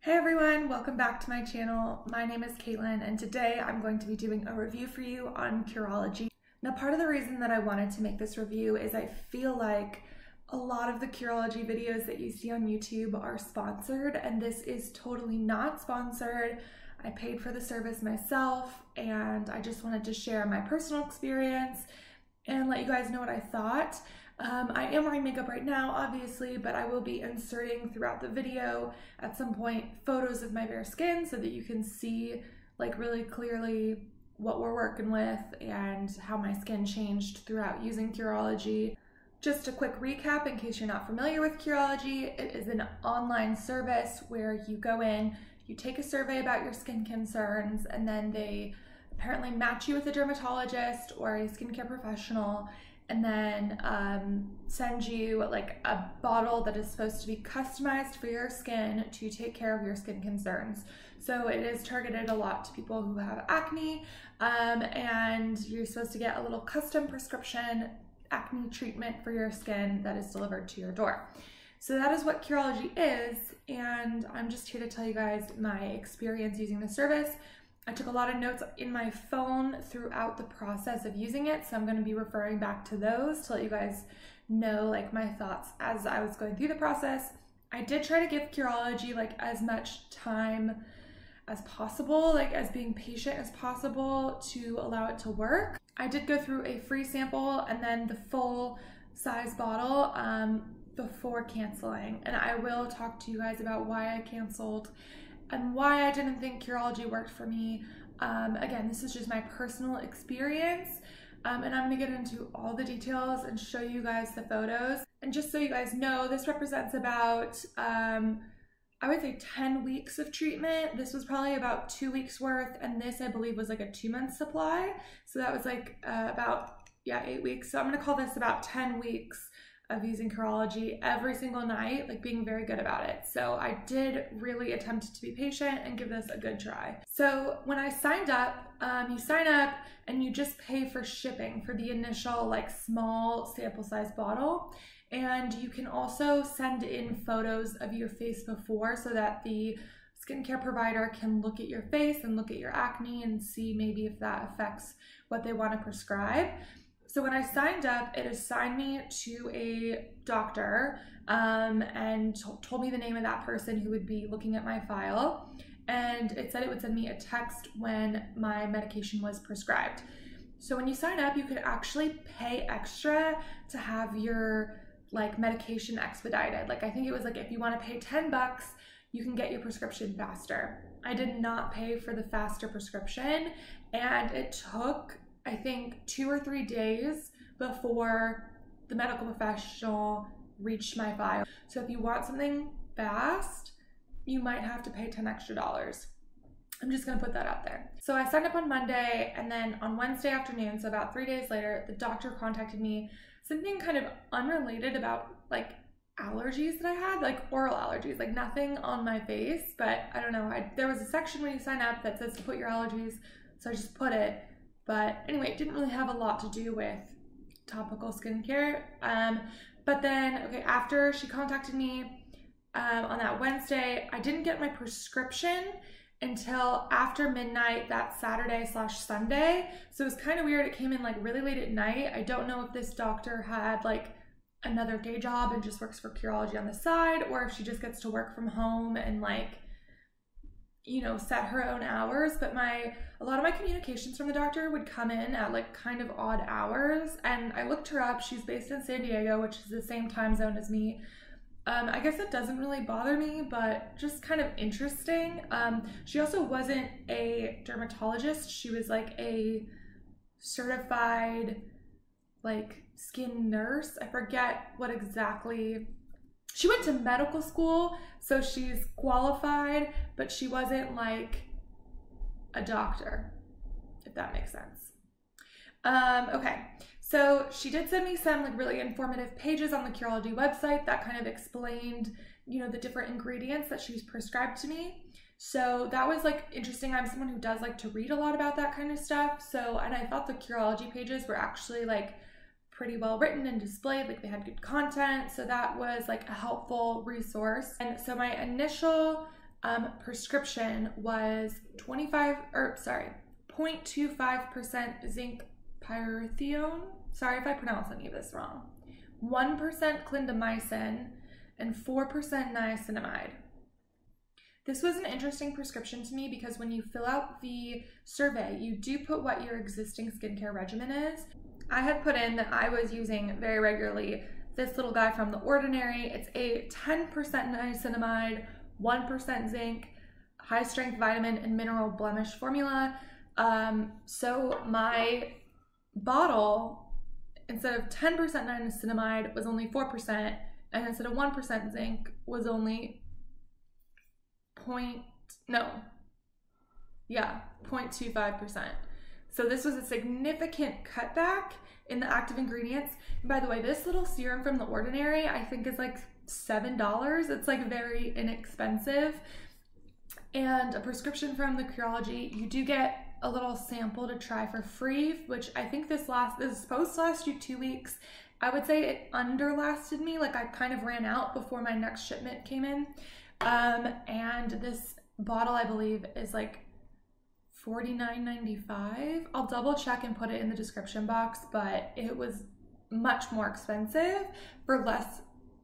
Hey everyone, welcome back to my channel. My name is Caitlin and today I'm going to be doing a review for you on Curology. Now, part of the reason that I wanted to make this review is I feel like a lot of the Curology videos that you see on YouTube are sponsored, and this is totally not sponsored. I paid for the service myself and I just wanted to share my personal experience and let you guys know what I thought. I am wearing makeup right now, obviously, but I will be inserting throughout the video at some point photos of my bare skin so that you can see like really clearly what we're working with and how my skin changed throughout using Curology. Just a quick recap in case you're not familiar with Curology. It is an online service where you go in, you take a survey about your skin concerns, and then they apparently match you with a dermatologist or a skincare professional, and then send you like a bottle that is supposed to be customized for your skin to take care of your skin concerns. So it is targeted a lot to people who have acne, and you're supposed to get a little custom prescription acne treatment for your skin that is delivered to your door. So that is what Curology is, and I'm just here to tell you guys my experience using the service. I took a lot of notes in my phone throughout the process of using it, so I'm going to be referring back to those to let you guys know like my thoughts as I was going through the process. I did try to give Curology like as much time as possible, like as being patient as possible to allow it to work. I did go through a free sample and then the full size bottle before canceling, and I will talk to you guys about why I canceled and why I didn't think Curology worked for me. Again, this is just my personal experience, and I'm gonna get into all the details and show you guys the photos. And just so you guys know, this represents about, I would say 10 weeks of treatment. This was probably about 2 weeks worth, and this I believe was like a 2-month supply. So that was like about, 8 weeks. So I'm gonna call this about 10 weeks of using Curology every single night, like being very good about it. So I did really attempt to be patient and give this a good try. So when I signed up, you sign up and you just pay for shipping for the initial like small sample size bottle. And you can also send in photos of your face before so that the skincare provider can look at your face and look at your acne and see maybe if that affects what they want to prescribe. So when I signed up, it assigned me to a doctor and told me the name of that person who would be looking at my file. And it said it would send me a text when my medication was prescribed. So when you sign up, you could actually pay extra to have your like medication expedited. Like I think it was like if you want to pay 10 bucks, you can get your prescription faster. I did not pay for the faster prescription, and it took I think 2 or 3 days before the medical professional reached my file. So if you want something fast, you might have to pay $10 extra. I'm just gonna put that out there. So I signed up on Monday, and then on Wednesday afternoon, so about 3 days later, the doctor contacted me, something kind of unrelated about like allergies that I had, like oral allergies, like nothing on my face, but I don't know, there was a section when you sign up that says to put your allergies, so I just put it. But anyway, it didn't really have a lot to do with topical skincare. But then, okay, after she contacted me on that Wednesday, I didn't get my prescription until after midnight that Saturday/Sunday. So it was kind of weird. It came in like really late at night. I don't know if this doctor had like another day job and just works for Curology on the side, or if she just gets to work from home and like, you know, set her own hours. But a lot of my communications from the doctor would come in at like kind of odd hours, and I looked her up. She's based in San Diego, which is the same time zone as me. I guess it doesn't really bother me, but just kind of interesting. She also wasn't a dermatologist. She was like a certified like skin nurse. I forget what exactly. She went to medical school, so she's qualified, but she wasn't like a doctor, if that makes sense. Okay, so she did send me some like really informative pages on the Curology website that kind of explained, you know, the different ingredients that she's prescribed to me. So that was like interesting. I'm someone who does like to read a lot about that kind of stuff. So, and I thought the Curology pages were actually like pretty well written and displayed, like they had good content. So that was like a helpful resource. And so my initial prescription was 0.25% zinc pyrithione. Sorry if I pronounce any of this wrong. 1% clindamycin and 4% niacinamide. This was an interesting prescription to me because when you fill out the survey, you do put what your existing skincare regimen is. I had put in that I was using very regularly this little guy from The Ordinary. It's a 10% niacinamide, 1% zinc, high strength vitamin and mineral blemish formula. So my bottle, instead of 10% niacinamide, was only 4%, and instead of 1% zinc was only 0.25%. So this was a significant cutback in the active ingredients. And by the way, this little serum from The Ordinary, I think is like $7. It's like very inexpensive. And a prescription from the Curology, you do get a little sample to try for free, which I think this is supposed to last you 2 weeks. I would say it underlasted me, like I kind of ran out before my next shipment came in. And this bottle, I believe, is like $49.95. I'll double check and put it in the description box, but it was much more expensive for less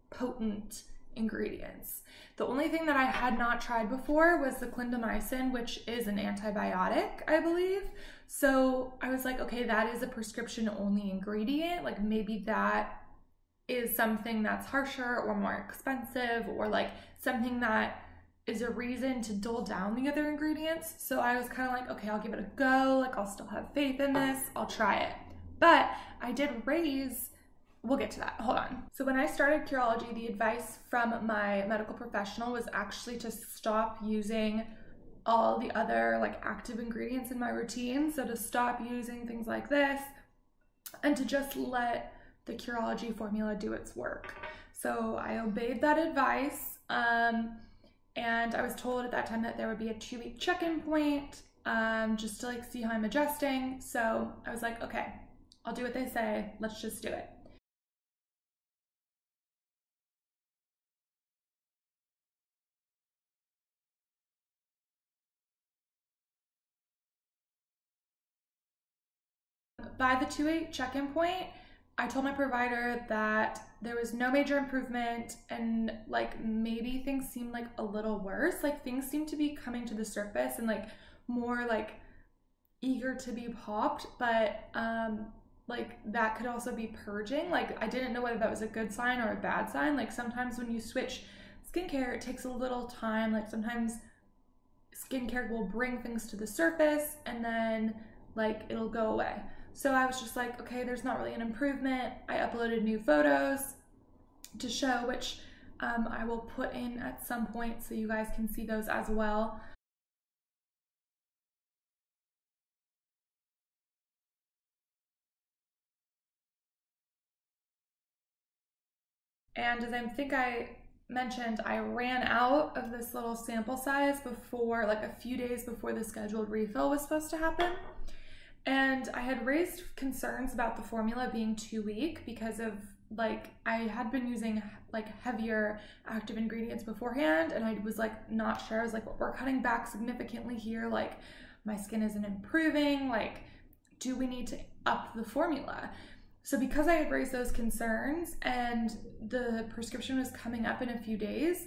potent ingredients. The only thing that I had not tried before was the clindamycin, which is an antibiotic, I believe. So I was like, okay, that is a prescription only ingredient. Like maybe that is something that's harsher or more expensive, or like something that is a reason to dull down the other ingredients. So I was kind of like, okay, I'll give it a go. Like I'll still have faith in this. I'll try it. But I did raise, we'll get to that. Hold on. So when I started Curology, the advice from my medical professional was actually to stop using all the other like active ingredients in my routine. So to stop using things like this and to just let the Curology formula do its work. So I obeyed that advice. And I was told at that time that there would be a 2-week check-in point, just to like see how I'm adjusting. So I was like, okay, I'll do what they say. Let's just do it. By the 2-week check-in point, I told my provider that there was no major improvement and like maybe things seemed like a little worse. Like things seemed to be coming to the surface and like more like eager to be popped, but like that could also be purging. Like I didn't know whether that was a good sign or a bad sign. Like sometimes when you switch skincare, it takes a little time. Like sometimes skincare will bring things to the surface and then like it'll go away. So I was just like, okay, there's not really an improvement. I uploaded new photos to show, which I will put in at some point so you guys can see those as well. And as I think I mentioned, I ran out of this little sample size before, like a few days before the scheduled refill was supposed to happen. And I had raised concerns about the formula being too weak because of like, I had been using like heavier active ingredients beforehand, and I was like not sure. I was like, we're cutting back significantly here. Like my skin isn't improving. Like, do we need to up the formula? So because I had raised those concerns and the prescription was coming up in a few days,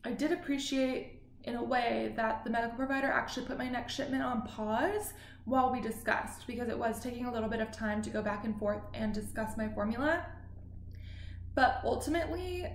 I did appreciate in a way that the medical provider actually put my next shipment on pause while we discussed, because it was taking a little bit of time to go back and forth and discuss my formula. But ultimately,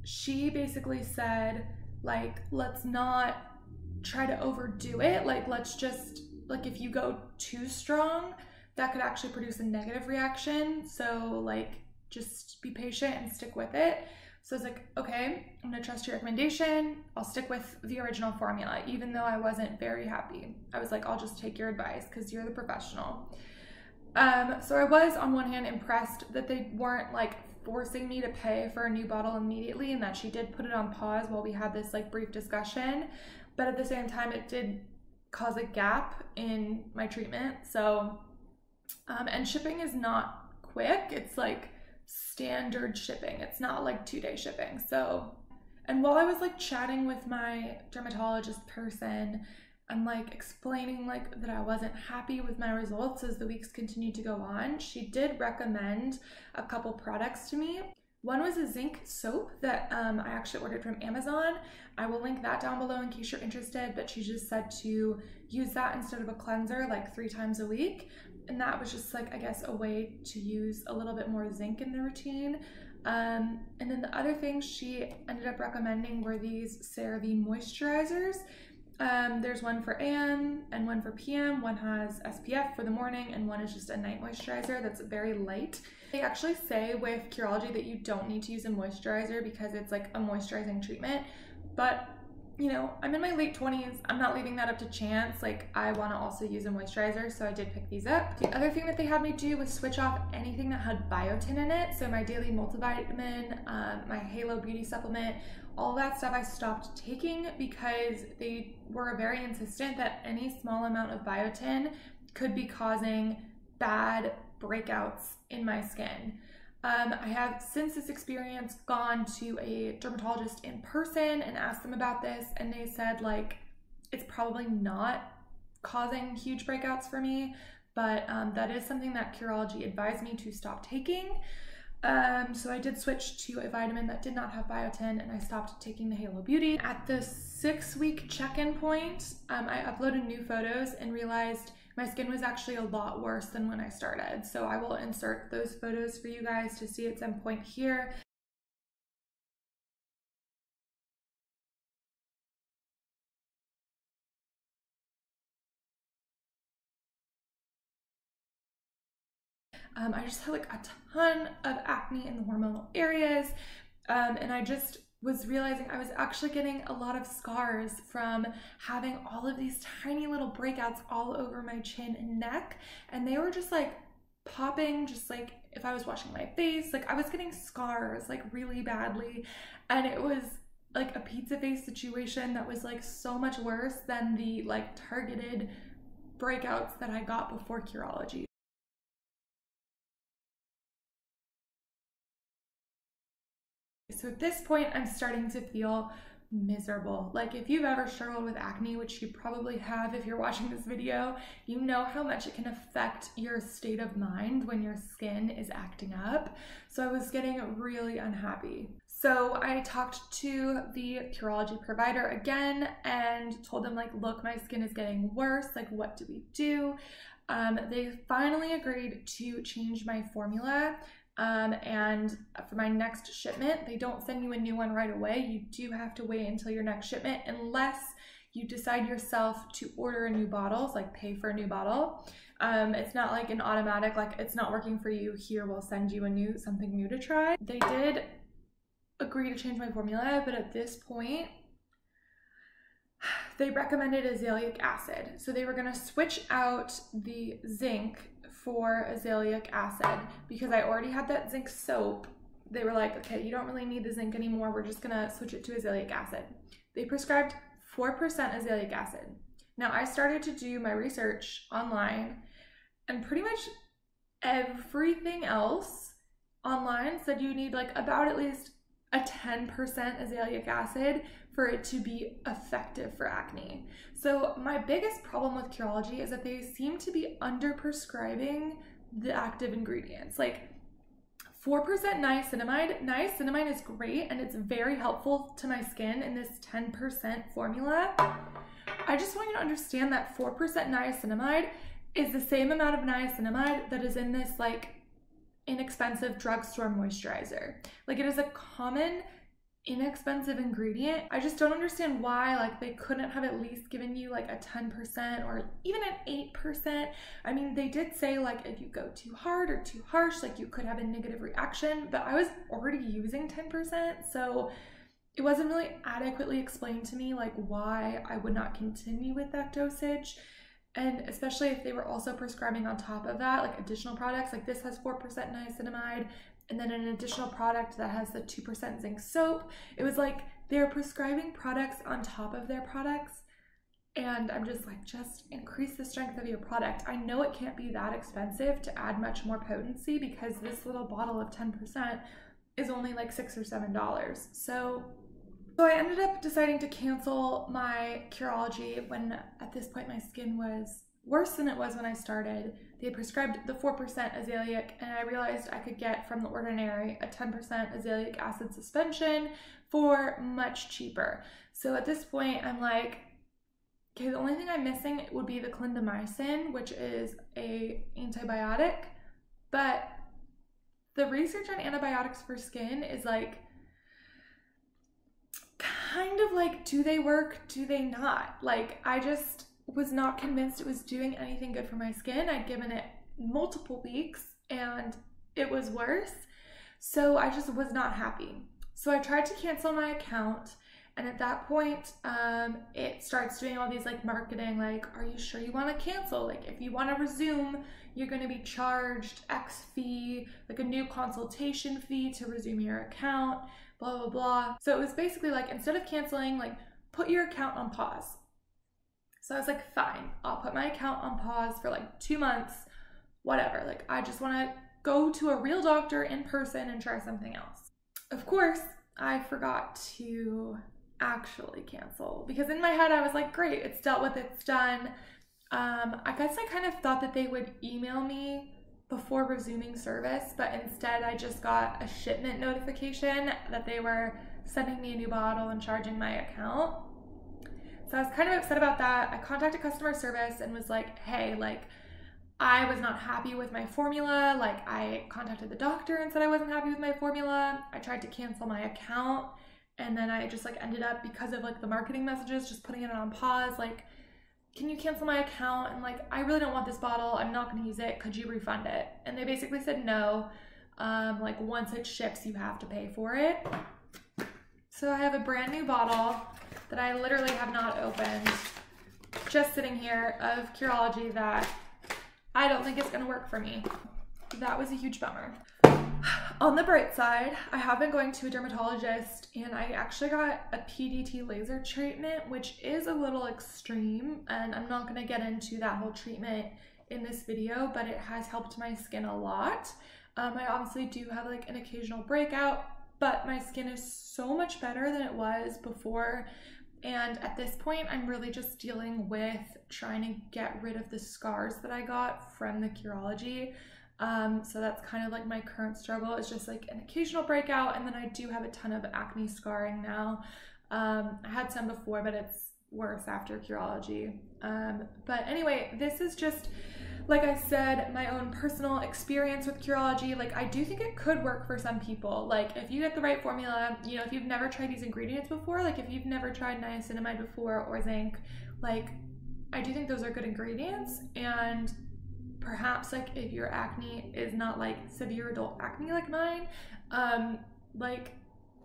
she basically said, like, let's not try to overdo it. Like, let's just, like, if you go too strong, that could actually produce a negative reaction. So, like, just be patient and stick with it. So I was like, okay, I'm gonna trust your recommendation. I'll stick with the original formula, even though I wasn't very happy. I was like, I'll just take your advice because you're the professional. So I was on one hand impressed that they weren't like forcing me to pay for a new bottle immediately, and that she did put it on pause while we had this like brief discussion. But at the same time, it did cause a gap in my treatment. So, and shipping is not quick. It's like standard shipping. It's not like 2-day shipping. So, And while I was like chatting with my dermatologist person and like explaining like that I wasn't happy with my results as the weeks continued to go on, she did recommend a couple products to me. One was a zinc soap that I actually ordered from Amazon. I will link that down below in case you're interested, but she just said to use that instead of a cleanser like 3 times a week. And that was just like, I guess, a way to use a little bit more zinc in the routine. And then the other things she ended up recommending were these CeraVe moisturizers. There's one for AM and one for PM. One has SPF for the morning and one is just a night moisturizer that's very light. They actually say with Curology that you don't need to use a moisturizer because it's like a moisturizing treatment, but you know, I'm in my late 20s. I'm not leaving that up to chance. Like, I want to also use a moisturizer, so I did pick these up. The other thing that they had me do was switch off anything that had biotin in it. So my daily multivitamin, my Halo beauty supplement, all that stuff I stopped taking because they were very insistent that any small amount of biotin could be causing bad breakouts in my skin. I have since this experience gone to a dermatologist in person and asked them about this, and they said like it's probably not causing huge breakouts for me, but that is something that Curology advised me to stop taking. So I did switch to a vitamin that did not have biotin, and I stopped taking the Halo Beauty. At the 6-week check-in point, I uploaded new photos and realized my skin was actually a lot worse than when I started. So I will insert those photos for you guys to see at some point here. I just had like a ton of acne in the hormonal areas, and I just was realizing I was actually getting a lot of scars from having all of these tiny little breakouts all over my chin and neck, and they were just like popping, just like if I was washing my face. Like I was getting scars like really badly, and it was like a pizza face situation that was like so much worse than the like targeted breakouts that I got before Curology. So at this point, I'm starting to feel miserable. Like if you've ever struggled with acne, which you probably have if you're watching this video, you know how much it can affect your state of mind when your skin is acting up. So I was getting really unhappy. So I talked to the Curology provider again and told them like, look, my skin is getting worse. Like, what do we do? They finally agreed to change my formula. And for my next shipment, they don't send you a new one right away. You do have to wait until your next shipment unless you decide yourself to order a new bottle, so like pay for a new bottle. It's not like an automatic, like it's not working for you, here we'll send you something new to try. They did agree to change my formula, but at this point, they recommended azelaic acid. So they were gonna switch out the zinc for azelaic acid because I already had that zinc soap. They were like, okay, you don't really need the zinc anymore. We're just gonna switch it to azelaic acid. They prescribed 4% azelaic acid. Now I started to do my research online, and pretty much everything else online said you need like about at least a 10% azelaic acid for it to be effective for acne. So my biggest problem with Curology is that they seem to be under-prescribing the active ingredients. Like 4% niacinamide. Niacinamide is great and it's very helpful to my skin in this 10% formula. I just want you to understand that 4% niacinamide is the same amount of niacinamide that is in this like inexpensive drugstore moisturizer. Like it is a common inexpensive ingredient. I just don't understand why like they couldn't have at least given you like a 10% or even an 8%. I mean, they did say like if you go too hard or too harsh, like you could have a negative reaction, but I was already using 10%, so it wasn't really adequately explained to me like why I would not continue with that dosage. And especially if they were also prescribing on top of that like additional products, like this has 4% niacinamide and then an additional product that has the 2% zinc soap. It was like they're prescribing products on top of their products, and I'm just like, just increase the strength of your product. I know it can't be that expensive to add much more potency because this little bottle of 10% is only like $6 or $7. So So I ended up deciding to cancel my Curology when at this point my skin was worse than it was when I started. They prescribed the 4% azelaic, and I realized I could get from The Ordinary a 10% azelaic acid suspension for much cheaper. So at this point I'm like, okay, the only thing I'm missing would be the clindamycin, which is an antibiotic, but the research on antibiotics for skin is like, kind of like, do they work? Do they not? Like, I just was not convinced it was doing anything good for my skin. I'd given it multiple weeks and it was worse. So I just was not happy. So I tried to cancel my account, and at that point, it starts doing all these like marketing, like, are you sure you want to cancel? Like, if you want to resume, you're going to be charged X fee, like a new consultation fee to resume your account, blah, blah, blah. So it was basically like, instead of canceling, like, put your account on pause. So I was like, fine, I'll put my account on pause for like 2 months, whatever. Like, I just want to go to a real doctor in person and try something else. Of course, I forgot to actually cancel, because in my head I was like, great, it's dealt with, it's done. I guess I kind of thought that they would email me before resuming service, but instead I just got a shipment notification that they were sending me a new bottle and charging my account. So I was kind of upset about that. I contacted customer service and was like, hey, like, I was not happy with my formula. Like, I contacted the doctor and said I wasn't happy with my formula. I tried to cancel my account, and then I just like ended up, because of like the marketing messages, just putting it on pause. Like, can you cancel my account? And like, I really don't want this bottle. I'm not going to use it. Could you refund it? And they basically said no. Like, once it ships, you have to pay for it. So I have a brand new bottle that I literally have not opened, just sitting here, of Curology that I don't think it's going to work for me. That was a huge bummer. On the bright side, I have been going to a dermatologist, and I actually got a PDT laser treatment, which is a little extreme, and I'm not going to get into that whole treatment in this video, but it has helped my skin a lot. I obviously do have like an occasional breakout, but my skin is so much better than it was before. And at this point, I'm really just dealing with trying to get rid of the scars that I got from the Curology. So that's kind of like my current struggle, is just like an occasional breakout, and then I do have a ton of acne scarring now. I had some before, but it's worse after Curology. But anyway, this is just, like I said, my own personal experience with Curology. Like, I do think it could work for some people. Like, if you get the right formula, you know, if you've never tried these ingredients before, like if you've never tried niacinamide before or zinc, like, I do think those are good ingredients. And perhaps like if your acne is not like severe adult acne like mine, like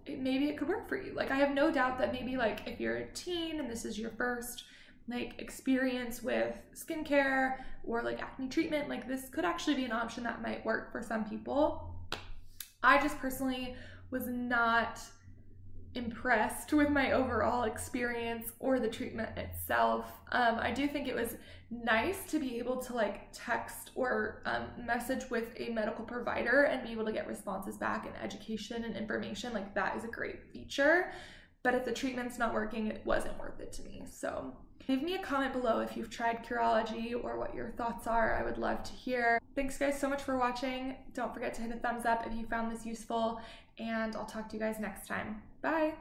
maybe it could work for you. Like, I have no doubt that maybe like if you're a teen and this is your first like experience with skincare or like acne treatment, like this could actually be an option that might work for some people. I just personally was not impressed with my overall experience or the treatment itself. I do think it was nice to be able to like text or message with a medical provider and be able to get responses back and education and information. Like, that is a great feature, but if the treatment's not working, it wasn't worth it to me. So leave me a comment below if you've tried Curology or what your thoughts are. I would love to hear. Thanks guys so much for watching. Don't forget to hit a thumbs up if you found this useful, and I'll talk to you guys next time. Bye.